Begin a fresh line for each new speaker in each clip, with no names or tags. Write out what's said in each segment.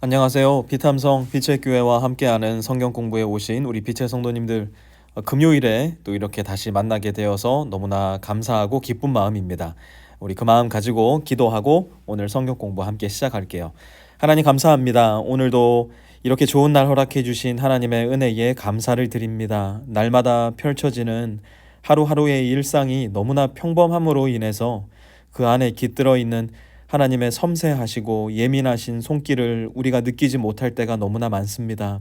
안녕하세요. 비탐성 빛의 교회와 함께하는 성경 공부에 오신 우리 빛의 성도님들, 금요일에 또 이렇게 다시 만나게 되어서 너무나 감사하고 기쁜 마음입니다. 우리 그 마음 가지고 기도하고 오늘 성경 공부 함께 시작할게요. 하나님 감사합니다. 오늘도 이렇게 좋은 날 허락해 주신 하나님의 은혜에 감사를 드립니다. 날마다 펼쳐지는 하루하루의 일상이 너무나 평범함으로 인해서 그 안에 깃들어 있는 하나님의 섬세하시고 예민하신 손길을 우리가 느끼지 못할 때가 너무나 많습니다.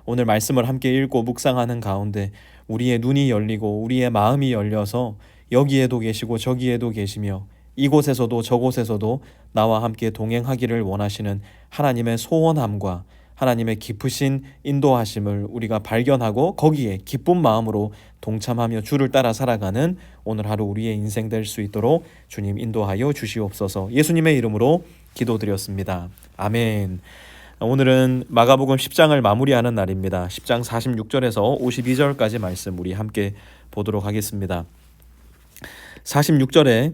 오늘 말씀을 함께 읽고 묵상하는 가운데 우리의 눈이 열리고 우리의 마음이 열려서 여기에도 계시고 저기에도 계시며 이곳에서도 저곳에서도 나와 함께 동행하기를 원하시는 하나님의 소원함과 하나님의 깊으신 인도하심을 우리가 발견하고 거기에 기쁜 마음으로 동참하며 주를 따라 살아가는 오늘 하루 우리의 인생 될 수 있도록 주님 인도하여 주시옵소서. 예수님의 이름으로 기도드렸습니다. 아멘. 오늘은 마가복음 10장을 마무리하는 날입니다. 10장 46절에서 52절까지 말씀 우리 함께 보도록 하겠습니다. 46절에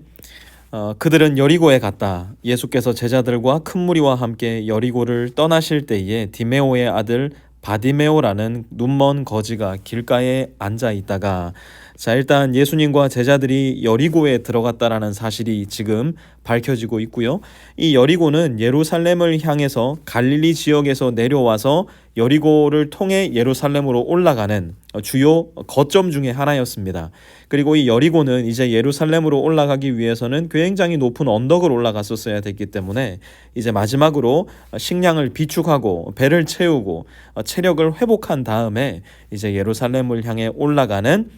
그들은 여리고에 갔다. 예수께서 제자들과 큰 무리와 함께 여리고를 떠나실 때에 디메오의 아들 바디메오라는 눈먼 거지가 길가에 앉아 있다가, 일단 예수님과 제자들이 여리고에 들어갔다라는 사실이 지금 밝혀지고 있고요. 이 여리고는 예루살렘을 향해서 갈릴리 지역에서 내려와서 여리고를 통해 예루살렘으로 올라가는 주요 거점 중에 하나였습니다. 그리고 이 여리고는 이제 예루살렘으로 올라가기 위해서는 굉장히 높은 언덕을 올라갔었어야 됐기 때문에 이제 마지막으로 식량을 비축하고 배를 채우고 체력을 회복한 다음에 이제 예루살렘을 향해 올라가는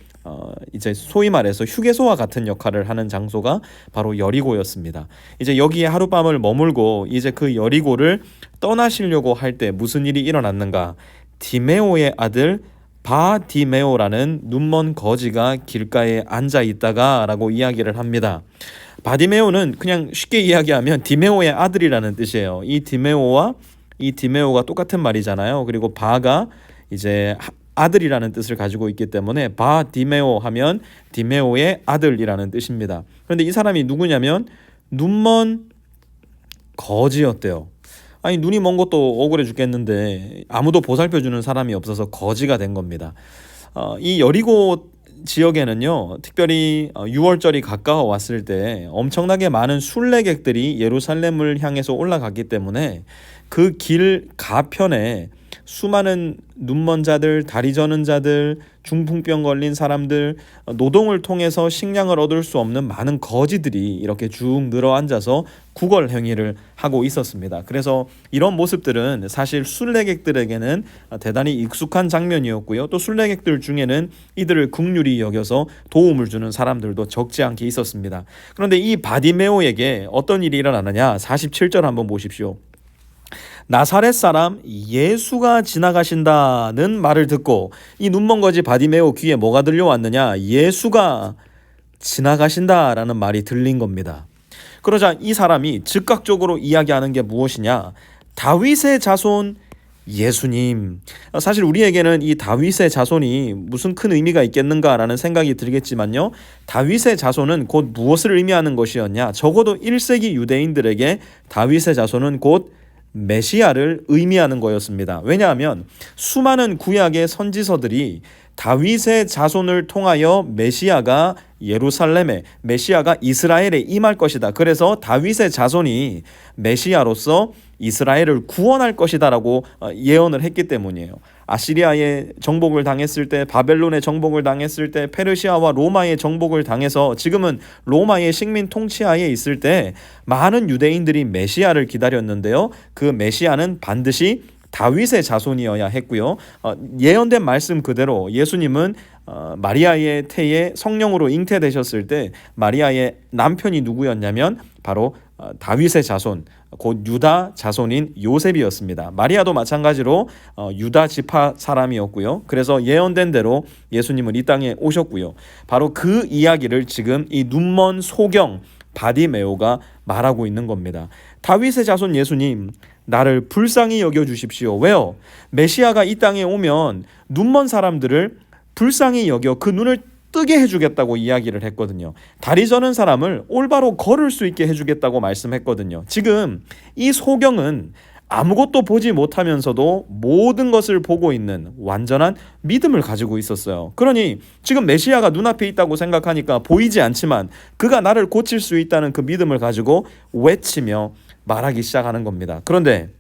이제 소위 말해서 휴게소와 같은 역할을 하는 장소가 바로 여리고였습니다. 이제 여기에 하룻밤을 머물고 이제 그 여리고를 떠나시려고 할 때 무슨 일이 일어났는가? 디메오의 아들 바디메오라는 눈먼 거지가 길가에 앉아 있다가 라고 이야기를 합니다. 바디메오는 그냥 쉽게 이야기하면 디메오의 아들이라는 뜻이에요. 이 디메오가 똑같은 말이잖아요. 그리고 바가 이제 아들이라는 뜻을 가지고 있기 때문에 바디메오 하면 디메오의 아들이라는 뜻입니다. 그런데 이 사람이 누구냐면 눈먼 거지였대요. 아니, 눈이 먼 것도 억울해 죽겠는데 아무도 보살펴주는 사람이 없어서 거지가 된 겁니다. 이 여리고 지역에는요, 특별히 6월절이 가까워 왔을 때 엄청나게 많은 순례객들이 예루살렘을 향해서 올라갔기 때문에 그 길 가편에 수많은 눈먼 자들, 다리 저는 자들, 중풍병 걸린 사람들, 노동을 통해서 식량을 얻을 수 없는 많은 거지들이 이렇게 쭉 늘어 앉아서 구걸 행위를 하고 있었습니다. 그래서 이런 모습들은 사실 순례객들에게는 대단히 익숙한 장면이었고요. 또 순례객들 중에는 이들을 긍휼히 여겨서 도움을 주는 사람들도 적지 않게 있었습니다. 그런데 이 바디메오에게 어떤 일이 일어나느냐? 47절 한번 보십시오. 나사렛 사람 예수가 지나가신다는 말을 듣고, 이 눈먼 거지 바디메오 귀에 뭐가 들려왔느냐? 예수가 지나가신다라는 말이 들린 겁니다. 그러자 이 사람이 즉각적으로 이야기하는 게 무엇이냐? 다윗의 자손 예수님. 사실 우리에게는 이 다윗의 자손이 무슨 큰 의미가 있겠는가라는 생각이 들겠지만요, 다윗의 자손은 곧 무엇을 의미하는 것이었냐? 적어도 1세기 유대인들에게 다윗의 자손은 곧 메시아를 의미하는 거였습니다. 왜냐하면 수많은 구약의 선지서들이 다윗의 자손을 통하여 메시아가 예루살렘에, 메시아가 이스라엘에 임할 것이다. 그래서 다윗의 자손이 메시아로서 이스라엘을 구원할 것이다 라고 예언을 했기 때문이에요. 아시리아의 정복을 당했을 때, 바벨론의 정복을 당했을 때, 페르시아와 로마의 정복을 당해서 지금은 로마의 식민 통치하에 있을 때 많은 유대인들이 메시아를 기다렸는데요, 그 메시아는 반드시 다윗의 자손이어야 했고요. 예언된 말씀 그대로 예수님은 마리아의 태에 성령으로 잉태되셨을 때 마리아의 남편이 누구였냐면 바로 다윗의 자손, 곧 유다 자손인 요셉이었습니다. 마리아도 마찬가지로 유다 지파 사람이었고요. 그래서 예언된 대로 예수님은 이 땅에 오셨고요. 바로 그 이야기를 지금 이 눈먼 소경 바디메오가 말하고 있는 겁니다. 다윗의 자손 예수님, 나를 불쌍히 여겨주십시오. 왜요? 메시아가 이 땅에 오면 눈먼 사람들을 불쌍히 여겨 그 눈을 뜨게 해주겠다고 이야기를 했거든요. 다리 저는 사람을 올바로 걸을 수 있게 해주겠다고 말씀했거든요. 지금 이 소경은 아무것도 보지 못하면서도 모든 것을 보고 있는 완전한 믿음을 가지고 있었어요. 그러니 지금 메시아가 눈앞에 있다고 생각하니까 보이지 않지만 그가 나를 고칠 수 있다는 그 믿음을 가지고 외치며 말하기 시작하는 겁니다. 그런데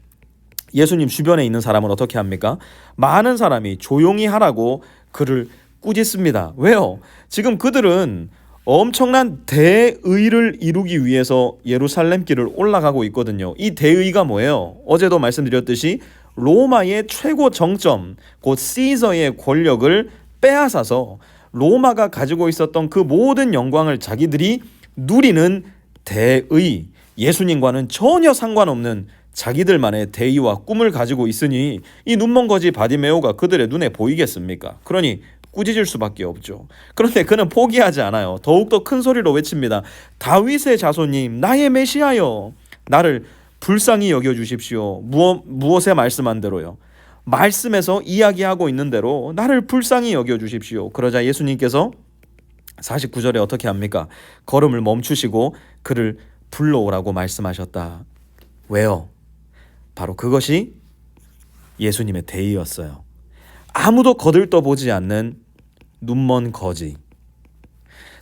예수님 주변에 있는 사람은 어떻게 합니까? 많은 사람이 조용히 하라고 그를 꾸짖습니다. 왜요? 지금 그들은 엄청난 대의를 이루기 위해서 예루살렘 길을 올라가고 있거든요. 이 대의가 뭐예요? 어제도 말씀드렸듯이 로마의 최고 정점, 곧 시저의 권력을 빼앗아서 로마가 가지고 있었던 그 모든 영광을 자기들이 누리는 대의, 예수님과는 전혀 상관없는 자기들만의 대의와 꿈을 가지고 있으니 이 눈먼 거지 바디메오가 그들의 눈에 보이겠습니까? 그러니 꾸짖을 수밖에 없죠. 그런데 그는 포기하지 않아요. 더욱더 큰 소리로 외칩니다. 다윗의 자손님, 나의 메시아여, 나를 불쌍히 여겨주십시오. 무엇에 말씀한 대로요? 말씀에서 이야기하고 있는 대로 나를 불쌍히 여겨주십시오. 그러자 예수님께서 49절에 어떻게 합니까? 걸음을 멈추시고 그를 불러오라고 말씀하셨다. 왜요? 바로 그것이 예수님의 대의였어요. 아무도 거들떠보지 않는 눈먼 거지.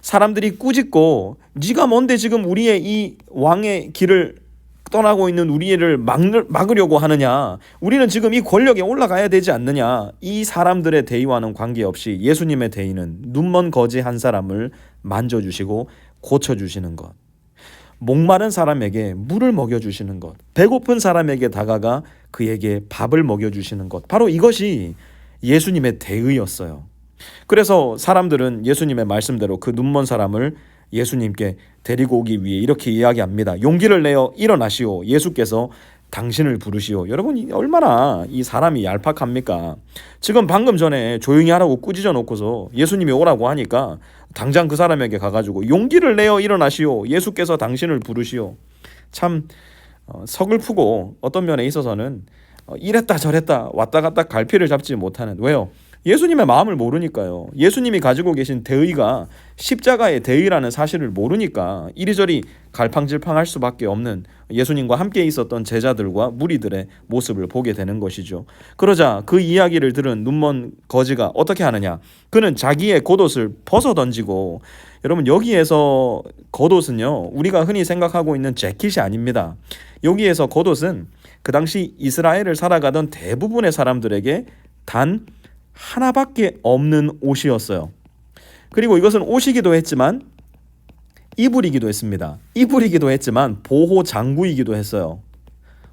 사람들이 꾸짖고 네가 뭔데 지금 우리의 이 왕의 길을 떠나고 있는 우리를 막으려고 하느냐. 우리는 지금 이 권력에 올라가야 되지 않느냐. 이 사람들의 대의와는 관계없이 예수님의 대의는 눈먼 거지 한 사람을 만져주시고 고쳐주시는 것. 목마른 사람에게 물을 먹여주시는 것, 배고픈 사람에게 다가가 그에게 밥을 먹여주시는 것, 바로 이것이 예수님의 대의였어요. 그래서 사람들은 예수님의 말씀대로 그 눈먼 사람을 예수님께 데리고 오기 위해 이렇게 이야기합니다. 용기를 내어 일어나시오. 예수께서 당신을 부르시오. 여러분, 얼마나 이 사람이 얄팍합니까? 지금 방금 전에 조용히 하라고 꾸짖어 놓고서 예수님이 오라고 하니까 당장 그 사람에게 가가지고 용기를 내어 일어나시오. 예수께서 당신을 부르시오. 참 서글프고 어떤 면에 있어서는 이랬다 저랬다 왔다 갔다 갈피를 잡지 못하는, 왜요? 예수님의 마음을 모르니까요. 예수님이 가지고 계신 대의가 십자가의 대의라는 사실을 모르니까 이리저리 갈팡질팡할 수밖에 없는 예수님과 함께 있었던 제자들과 무리들의 모습을 보게 되는 것이죠. 그러자 그 이야기를 들은 눈먼 거지가 어떻게 하느냐? 그는 자기의 겉옷을 벗어 던지고, 여러분 여기에서 겉옷은요, 우리가 흔히 생각하고 있는 재킷이 아닙니다. 여기에서 겉옷은 그 당시 이스라엘을 살아가던 대부분의 사람들에게 단 하나밖에 없는 옷이었어요. 그리고 이것은 옷이기도 했지만 이불이기도 했습니다. 이불이기도 했지만 보호 장구이기도 했어요.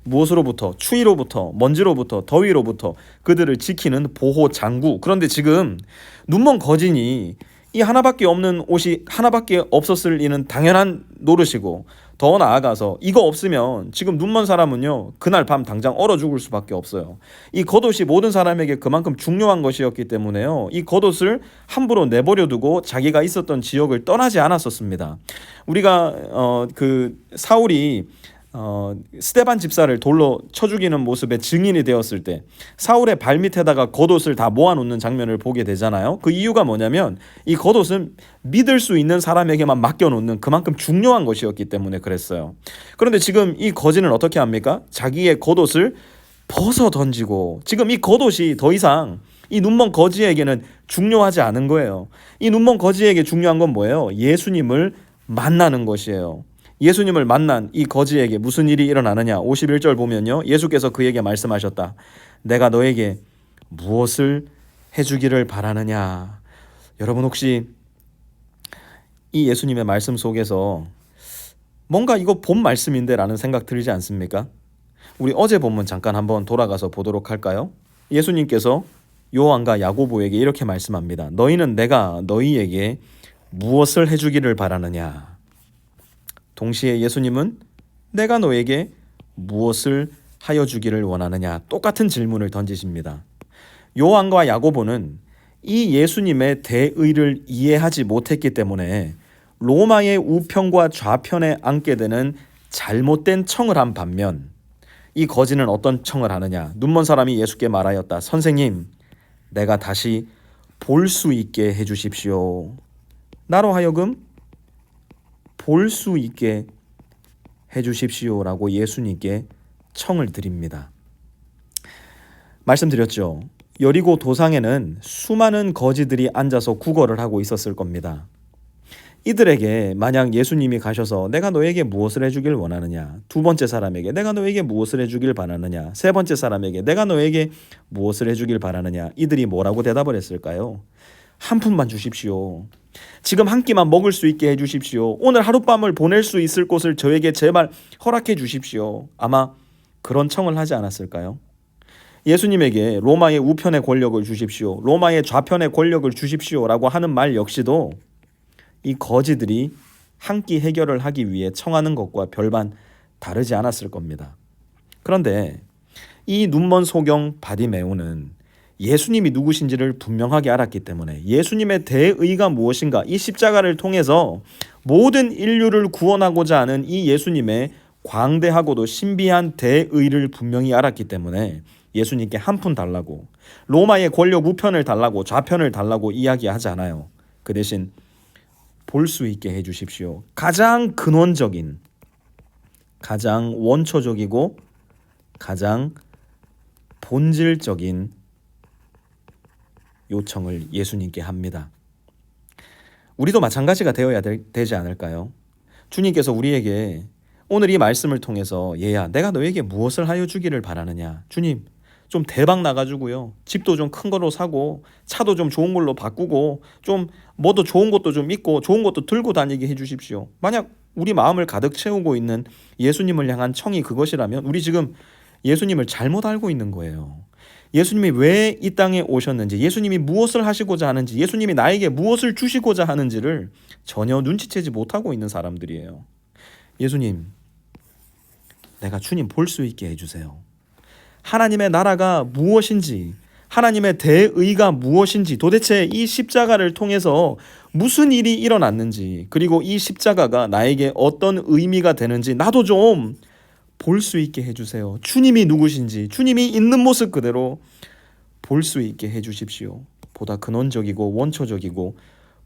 무엇으로부터? 추위로부터, 먼지로부터, 더위로부터 그들을 지키는 보호 장구. 그런데 지금 눈먼 거진이 이 하나밖에 없는 옷이 하나밖에 없었을 리는 당연한 노릇이고, 더 나아가서 이거 없으면 지금 눈먼 사람은요 그날 밤 당장 얼어 죽을 수밖에 없어요. 이 겉옷이 모든 사람에게 그만큼 중요한 것이었기 때문에요, 이 겉옷을 함부로 내버려 두고 자기가 있었던 지역을 떠나지 않았었습니다. 우리가 그 사울이 스데반 집사를 돌로 쳐 죽이는 모습의 증인이 되었을 때 사울의 발밑에다가 겉옷을 다 모아놓는 장면을 보게 되잖아요. 그 이유가 뭐냐면 이 겉옷은 믿을 수 있는 사람에게만 맡겨놓는 그만큼 중요한 것이었기 때문에 그랬어요. 그런데 지금 이 거지는 어떻게 합니까? 자기의 겉옷을 벗어 던지고, 지금 이 겉옷이 더 이상 이 눈먼 거지에게는 중요하지 않은 거예요. 이 눈먼 거지에게 중요한 건 뭐예요? 예수님을 만나는 것이에요. 예수님을 만난 이 거지에게 무슨 일이 일어나느냐? 51절 보면요, 예수께서 그에게 말씀하셨다. 내가 너에게 무엇을 해주기를 바라느냐? 여러분 혹시 이 예수님의 말씀 속에서 뭔가 이거 본 말씀인데 라는 생각 들지 않습니까? 우리 어제 본문 잠깐 한번 돌아가서 보도록 할까요? 예수님께서 요한과 야고보에게 이렇게 말씀합니다. 너희는 내가 너희에게 무엇을 해주기를 바라느냐? 동시에 예수님은 내가 너에게 무엇을 하여 주기를 원하느냐? 똑같은 질문을 던지십니다. 요한과 야고보는 이 예수님의 대의를 이해하지 못했기 때문에 로마의 우편과 좌편에 앉게 되는 잘못된 청을 한 반면, 이 거지는 어떤 청을 하느냐? 눈먼 사람이 예수께 말하였다. 선생님, 내가 다시 볼 수 있게 해주십시오. 나로 하여금 볼 수 있게 해주십시오라고 예수님께 청을 드립니다. 말씀드렸죠. 여리고 도상에는 수많은 거지들이 앉아서 구걸을 하고 있었을 겁니다. 이들에게 만약 예수님이 가셔서 내가 너에게 무엇을 해주길 원하느냐, 두 번째 사람에게 내가 너에게 무엇을 해주길 바라느냐, 세 번째 사람에게 내가 너에게 무엇을 해주길 바라느냐, 이들이 뭐라고 대답을 했을까요? 한 푼만 주십시오. 지금 한 끼만 먹을 수 있게 해주십시오. 오늘 하룻밤을 보낼 수 있을 곳을 저에게 제발 허락해 주십시오. 아마 그런 청을 하지 않았을까요? 예수님에게 로마의 우편의 권력을 주십시오, 로마의 좌편의 권력을 주십시오라고 하는 말 역시도 이 거지들이 한 끼 해결을 하기 위해 청하는 것과 별반 다르지 않았을 겁니다. 그런데 이 눈먼 소경 바디메오는 예수님이 누구신지를 분명하게 알았기 때문에 예수님의 대의가 무엇인가, 이 십자가를 통해서 모든 인류를 구원하고자 하는 이 예수님의 광대하고도 신비한 대의를 분명히 알았기 때문에 예수님께 한 푼 달라고, 로마의 권력 우편을 달라고, 좌편을 달라고 이야기하지 않아요. 그 대신 볼 수 있게 해주십시오. 가장 근원적인, 가장 원초적이고 가장 본질적인 요청을 예수님께 합니다. 우리도 마찬가지가 되어야 되지 않을까요? 주님께서 우리에게 오늘 이 말씀을 통해서 얘야, 내가 너에게 무엇을 하여 주기를 바라느냐, 주님 좀 대박 나가지고요, 집도 좀 큰 거로 사고 차도 좀 좋은 걸로 바꾸고 좀 뭐도 좋은 것도 좀 있고 좋은 것도 들고 다니게 해주십시오. 만약 우리 마음을 가득 채우고 있는 예수님을 향한 청이 그것이라면 우리 지금 예수님을 잘못 알고 있는 거예요. 예수님이 왜 이 땅에 오셨는지, 예수님이 무엇을 하시고자 하는지, 예수님이 나에게 무엇을 주시고자 하는지를 전혀 눈치채지 못하고 있는 사람들이에요. 예수님, 내가 주님 볼 수 있게 해주세요. 하나님의 나라가 무엇인지, 하나님의 대의가 무엇인지, 도대체 이 십자가를 통해서 무슨 일이 일어났는지, 그리고 이 십자가가 나에게 어떤 의미가 되는지 나도 좀 볼 수 있게 해주세요. 주님이 누구신지, 주님이 있는 모습 그대로 볼 수 있게 해주십시오. 보다 근원적이고 원초적이고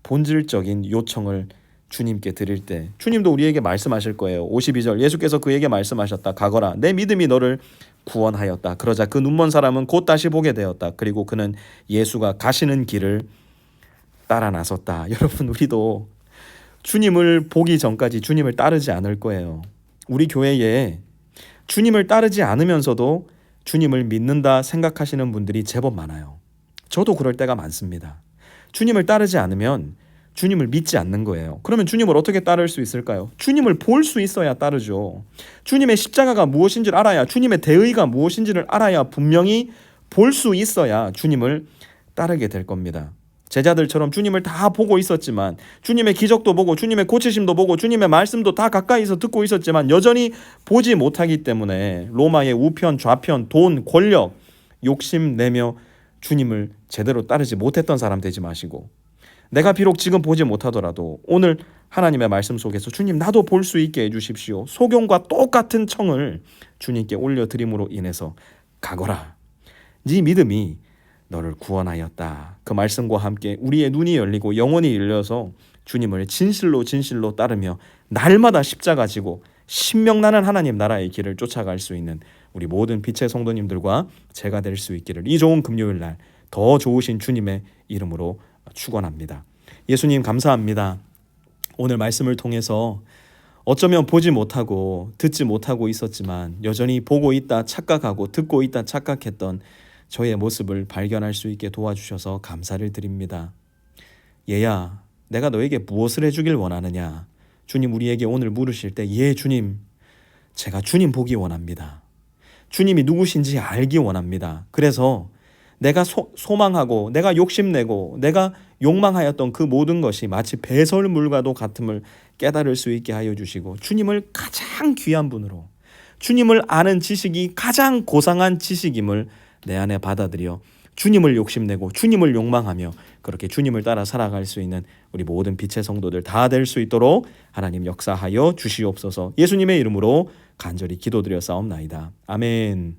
본질적인 요청을 주님께 드릴 때 주님도 우리에게 말씀하실 거예요. 52절, 예수께서 그에게 말씀하셨다. 가거라, 내 믿음이 너를 구원하였다. 그러자 그 눈먼 사람은 곧 다시 보게 되었다. 그리고 그는 예수가 가시는 길을 따라 나섰다. 여러분, 우리도 주님을 보기 전까지 주님을 따르지 않을 거예요. 우리 교회에 주님을 따르지 않으면서도 주님을 믿는다 생각하시는 분들이 제법 많아요. 저도 그럴 때가 많습니다. 주님을 따르지 않으면 주님을 믿지 않는 거예요. 그러면 주님을 어떻게 따를 수 있을까요? 주님을 볼 수 있어야 따르죠. 주님의 십자가가 무엇인지를 알아야, 주님의 대의가 무엇인지를 알아야 분명히 볼 수 있어야 주님을 따르게 될 겁니다. 제자들처럼 주님을 다 보고 있었지만, 주님의 기적도 보고 주님의 고치심도 보고 주님의 말씀도 다 가까이서 듣고 있었지만 여전히 보지 못하기 때문에 로마의 우편, 좌편, 돈, 권력, 욕심내며 주님을 제대로 따르지 못했던 사람 되지 마시고, 내가 비록 지금 보지 못하더라도 오늘 하나님의 말씀 속에서 주님 나도 볼 수 있게 해주십시오. 소경과 똑같은 청을 주님께 올려드림으로 인해서 가거라, 네 믿음이 너를 구원하였다. 그 말씀과 함께 우리의 눈이 열리고 영혼이 열려서 주님을 진실로 진실로 따르며 날마다 십자가 지고 신명나는 하나님 나라의 길을 쫓아갈 수 있는 우리 모든 빛의 성도님들과 제가 될 수 있기를 이 좋은 금요일 날 더 좋으신 주님의 이름으로 축원합니다. 예수님 감사합니다. 오늘 말씀을 통해서 어쩌면 보지 못하고 듣지 못하고 있었지만 여전히 보고 있다 착각하고 듣고 있다 착각했던 저의 모습을 발견할 수 있게 도와주셔서 감사를 드립니다. 얘야, 내가 너에게 무엇을 해주길 원하느냐? 주님 우리에게 오늘 물으실 때, 예 주님, 제가 주님 보기 원합니다. 주님이 누구신지 알기 원합니다. 그래서 내가 소망하고 내가 욕심내고 내가 욕망하였던 그 모든 것이 마치 배설물과도 같음을 깨달을 수 있게 하여 주시고, 주님을 가장 귀한 분으로, 주님을 아는 지식이 가장 고상한 지식임을 내 안에 받아들여 주님을 욕심내고 주님을 욕망하며 그렇게 주님을 따라 살아갈 수 있는 우리 모든 빛의 성도들 다 될 수 있도록 하나님 역사하여 주시옵소서. 예수님의 이름으로 간절히 기도드려 싸움나이다. 아멘.